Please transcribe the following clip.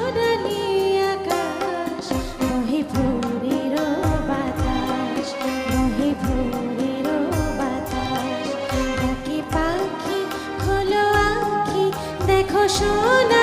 সোনালি আকাশ, বহে ভোরের বাতাস, বহে ভোরের বাতাস। ডাকে পাখি খোলো আঁখি, দেখো সোনা